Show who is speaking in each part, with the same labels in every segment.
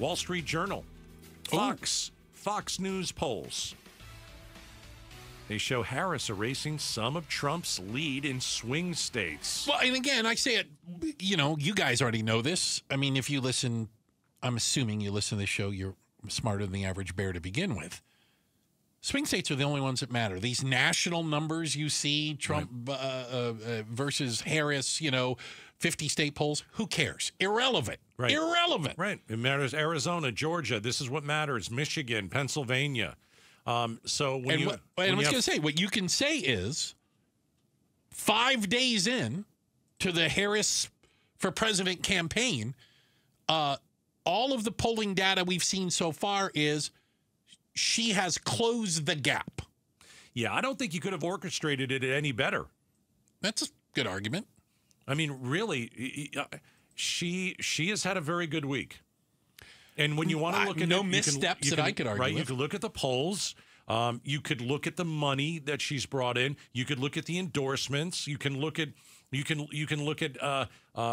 Speaker 1: Wall Street Journal. Fox News polls. They show Harris erasing some of Trump's lead in swing states.
Speaker 2: Well, and again, I say it, you guys already know this. I mean, if you listen, I'm assuming you listen to the show, you're smarter than the average bear to begin with. Swing states are the only ones that matter. These national numbers you see, Trump versus Harris, 50 state polls, who cares? Irrelevant.
Speaker 1: Right.
Speaker 2: Irrelevant.
Speaker 1: Right. It matters Arizona, Georgia. This is what matters. Michigan, Pennsylvania. So when
Speaker 2: what you can say is 5 days in to the Harris for president campaign, all of the polling data we've seen so far is she has closed the gap.
Speaker 1: Yeah, I don't think you could have orchestrated it any better.
Speaker 2: That's a good argument.
Speaker 1: I mean, really, she has had a very good week. And when you want to look at
Speaker 2: no missteps that I could argue
Speaker 1: right,
Speaker 2: with.
Speaker 1: You could look at the polls. You could look at the money that she's brought in. You could look at the endorsements. You can look at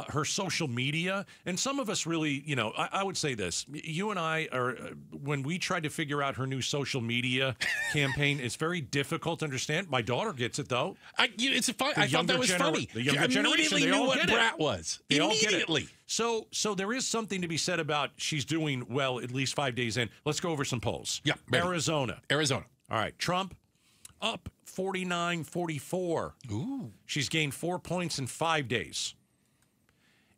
Speaker 1: her social media. And some of us really, I would say this. You and I are, when we try to figure out her new social media campaign, it's very difficult to understand. My daughter gets it, though.
Speaker 2: I thought that was funny.
Speaker 1: The younger generation, they
Speaker 2: knew
Speaker 1: all
Speaker 2: what
Speaker 1: get
Speaker 2: Brat
Speaker 1: it.
Speaker 2: was.
Speaker 1: They
Speaker 2: Immediately.
Speaker 1: all get it. So there is something to be said about she's doing well at least 5 days in. Let's go over some polls.
Speaker 2: Yeah. Ready.
Speaker 1: Arizona.
Speaker 2: All
Speaker 1: right. Trump up 49-44.
Speaker 2: Ooh.
Speaker 1: She's gained 4 points in 5 days.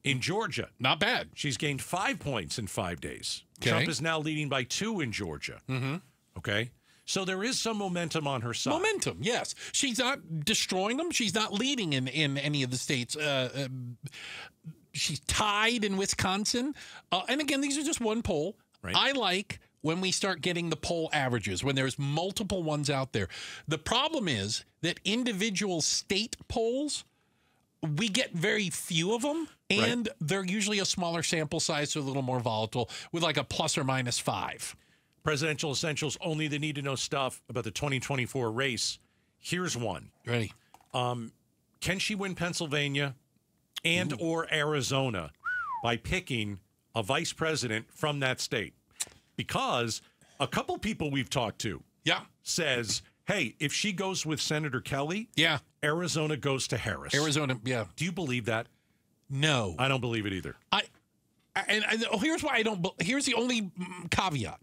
Speaker 1: In Georgia.
Speaker 2: Not bad.
Speaker 1: She's gained 5 points in 5 days.
Speaker 2: Okay.
Speaker 1: Trump is now leading by 2 in Georgia. Mm-hmm. Okay. So there is some momentum on her side.
Speaker 2: Momentum, yes. She's not destroying them. She's not leading in any of the states. She's tied in Wisconsin. And again, these are just one poll.
Speaker 1: Right.
Speaker 2: I like when we start getting the poll averages, when there's multiple ones out there. The problem is that individual state polls, we get very few of them, and they're usually a smaller sample size, so a little more volatile, with like a plus or minus 5.
Speaker 1: Presidential Essentials, only the need-to-know stuff about the 2024 race. Here's one.
Speaker 2: Ready?
Speaker 1: Can she win Pennsylvania and or Arizona by picking a vice president from that state? Because a couple people we've talked to says, hey, if she goes with Senator Kelly, Arizona goes to Harris.
Speaker 2: Arizona, yeah.
Speaker 1: Do you believe that?
Speaker 2: No.
Speaker 1: I don't believe it either.
Speaker 2: Here's why I don't. Here's the only caveat.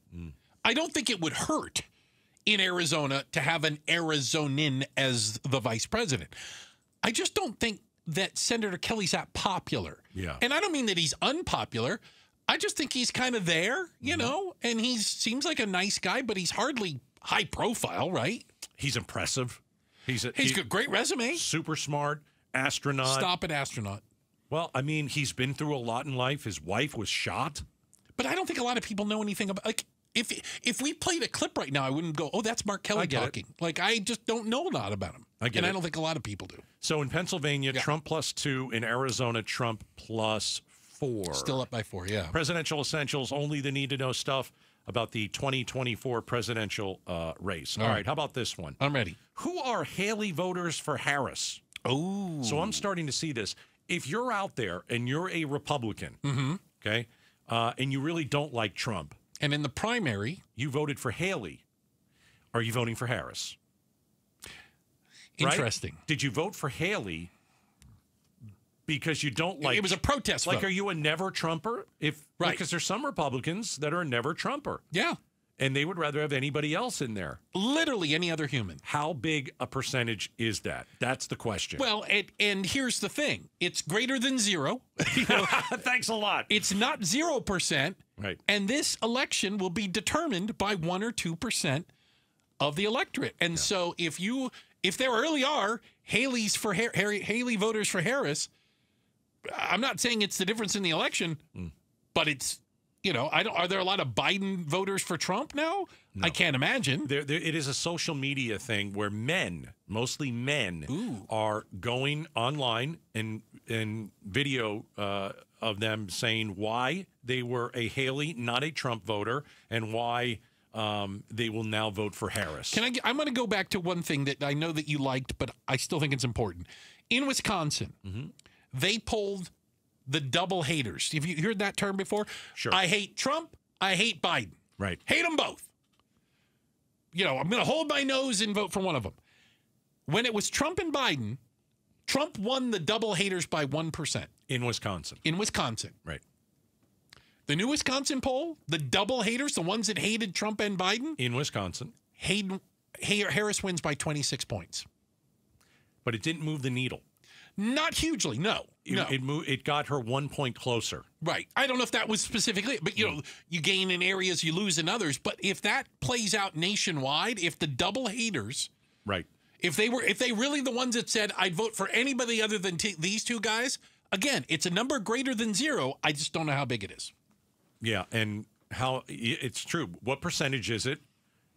Speaker 2: I don't think it would hurt in Arizona to have an Arizonan as the vice president. I just don't think that Senator Kelly's that popular.
Speaker 1: Yeah.
Speaker 2: And I don't mean that he's unpopular. I just think he's kind of there, and he seems like a nice guy, but he's hardly high profile, right?
Speaker 1: He's impressive. He's got
Speaker 2: a great resume.
Speaker 1: Super smart, astronaut.
Speaker 2: Stop it, astronaut.
Speaker 1: Well, I mean, he's been through a lot in life. His wife was shot.
Speaker 2: But I don't think a lot of people know anything about, like, if we played a clip right now, I wouldn't go, oh, that's Mark Kelly talking. Like, I just don't know a lot about him. I don't think a lot of people do.
Speaker 1: So in Pennsylvania, Trump +2. In Arizona, Trump +4.
Speaker 2: Still up by 4, yeah.
Speaker 1: Presidential Essentials, only the need-to-know stuff about the 2024 presidential race. All right, how about this one?
Speaker 2: I'm ready.
Speaker 1: Who are Haley voters for Harris?
Speaker 2: Oh.
Speaker 1: So I'm starting to see this. If you're out there and you're a Republican, okay, and you really don't like Trump,
Speaker 2: and in the primary,
Speaker 1: you voted for Haley, are you voting for Harris?
Speaker 2: Interesting.
Speaker 1: Right? Did you vote for Haley because you don't like...
Speaker 2: It was a protest
Speaker 1: Like,
Speaker 2: vote.
Speaker 1: are you a never Trumper? Because there's some Republicans that are a never Trumper.
Speaker 2: Yeah.
Speaker 1: And they would rather have anybody else in there.
Speaker 2: Literally any other human.
Speaker 1: How big a percentage is that? That's the question.
Speaker 2: Well, and here's the thing. It's greater than 0.
Speaker 1: Thanks a lot.
Speaker 2: It's not 0%.
Speaker 1: Right.
Speaker 2: And this election will be determined by 1 or 2% of the electorate. And so if there really are Haley voters for Harris, I'm not saying it's the difference in the election, but it's, are there a lot of Biden voters for Trump now? No. I can't imagine.
Speaker 1: It is a social media thing where men, mostly men, are going online and video of them saying why they were a Haley, not a Trump voter, and why they will now vote for Harris.
Speaker 2: I'm going to go back to one thing that I know that you liked, but I still think it's important. In Wisconsin, they polled the double haters. Have you heard that term before?
Speaker 1: Sure.
Speaker 2: I hate Trump. I hate Biden.
Speaker 1: Right.
Speaker 2: Hate them both. I'm going to hold my nose and vote for one of them. When it was Trump and Biden, Trump won the double haters by 1%.
Speaker 1: In Wisconsin.
Speaker 2: Right. The new Wisconsin poll, the double haters, the ones that hated Trump and Biden.
Speaker 1: In Wisconsin.
Speaker 2: Harris wins by 26 points.
Speaker 1: But it didn't move the needle.
Speaker 2: Not hugely, no.
Speaker 1: It got her 1 point closer.
Speaker 2: Right. I don't know if that was specifically, but you gain in areas, you lose in others. But if that plays out nationwide, if the double haters,
Speaker 1: right,
Speaker 2: if they really the ones that said I'd vote for anybody other than these two guys, again, it's a number greater than 0. I just don't know how big it is.
Speaker 1: Yeah, and how it's true. What percentage is it,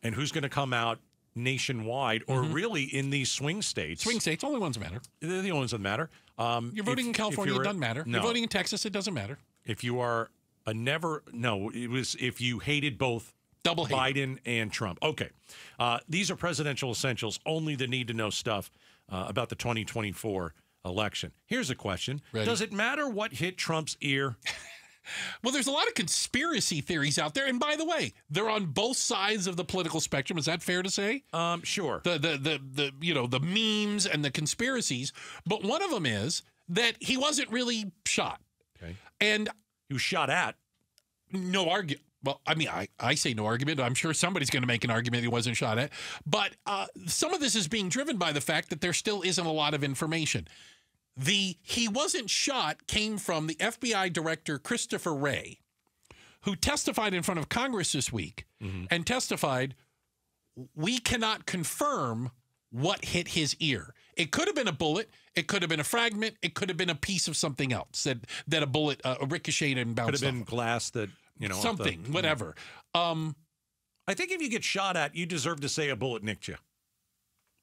Speaker 1: and who's going to come out nationwide, or really in these swing states?
Speaker 2: Swing states, only ones that matter.
Speaker 1: They're the only ones that matter.
Speaker 2: You're voting in California, it doesn't matter.
Speaker 1: No.
Speaker 2: You're voting in Texas, it doesn't matter.
Speaker 1: If you are it was if you hated both
Speaker 2: double
Speaker 1: Biden and Trump. Okay. These are presidential essentials, only the need-to-know stuff about the 2024 election. Here's a question.
Speaker 2: Ready?
Speaker 1: Does it matter what hit Trump's ear?
Speaker 2: Well, there's a lot of conspiracy theories out there, and by the way, they're on both sides of the political spectrum. Is that fair to say?
Speaker 1: Sure.
Speaker 2: The memes and the conspiracies, but one of them is that he wasn't really shot.
Speaker 1: Okay.
Speaker 2: And
Speaker 1: he was shot at.
Speaker 2: No argument. Well, I mean, I say no argument. I'm sure somebody's going to make an argument he wasn't shot at. But some of this is being driven by the fact that there still isn't a lot of information. He wasn't shot came from the FBI director, Christopher Wray, who testified in front of Congress this week and testified, we cannot confirm what hit his ear. It could have been a bullet. It could have been a fragment. It could have been a piece of something else that a bullet ricocheted and bounced off.
Speaker 1: Could have been glass that,
Speaker 2: something, whatever.
Speaker 1: I think if you get shot at, you deserve to say a bullet nicked you.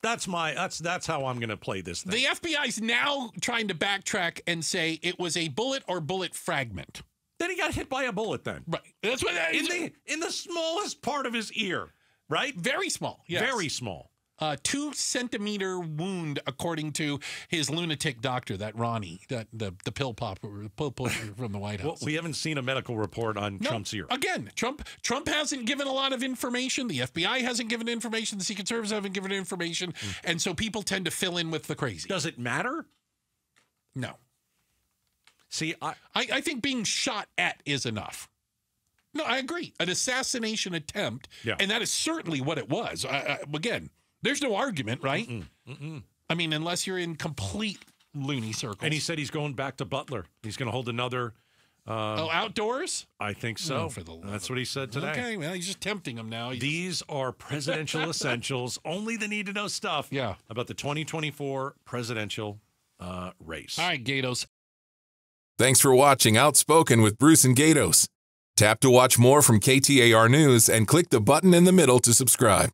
Speaker 1: That's how I'm going to play this thing.
Speaker 2: The FBI's now trying to backtrack and say it was a bullet or bullet fragment.
Speaker 1: Then he got hit by a bullet then.
Speaker 2: Right. That's what that is.
Speaker 1: In the smallest part of his ear, right?
Speaker 2: Very small. Yes.
Speaker 1: Very small.
Speaker 2: 2-centimeter wound, according to his lunatic doctor, that Ronnie, the pill pusher from the White House.
Speaker 1: Well, we haven't seen a medical report on Trump's ear.
Speaker 2: Again, Trump hasn't given a lot of information. The FBI hasn't given information. The Secret Service haven't given information. And so people tend to fill in with the crazy.
Speaker 1: Does it matter?
Speaker 2: No.
Speaker 1: See,
Speaker 2: I think being shot at is enough. No, I agree. An assassination attempt, and that is certainly what it was. Again, there's no argument, right? I mean, unless you're in complete loony circles.
Speaker 1: And he said he's going back to Butler. He's going to hold another.
Speaker 2: Outdoors?
Speaker 1: I think so. That's what he said today.
Speaker 2: Okay, well, he's just tempting him now.
Speaker 1: These are presidential essentials, only the need-to-know stuff about the 2024 presidential race.
Speaker 2: All right, Gatos.
Speaker 3: Thanks for watching Outspoken with Bruce and Gatos. Tap to watch more from KTAR News and click the button in the middle to subscribe.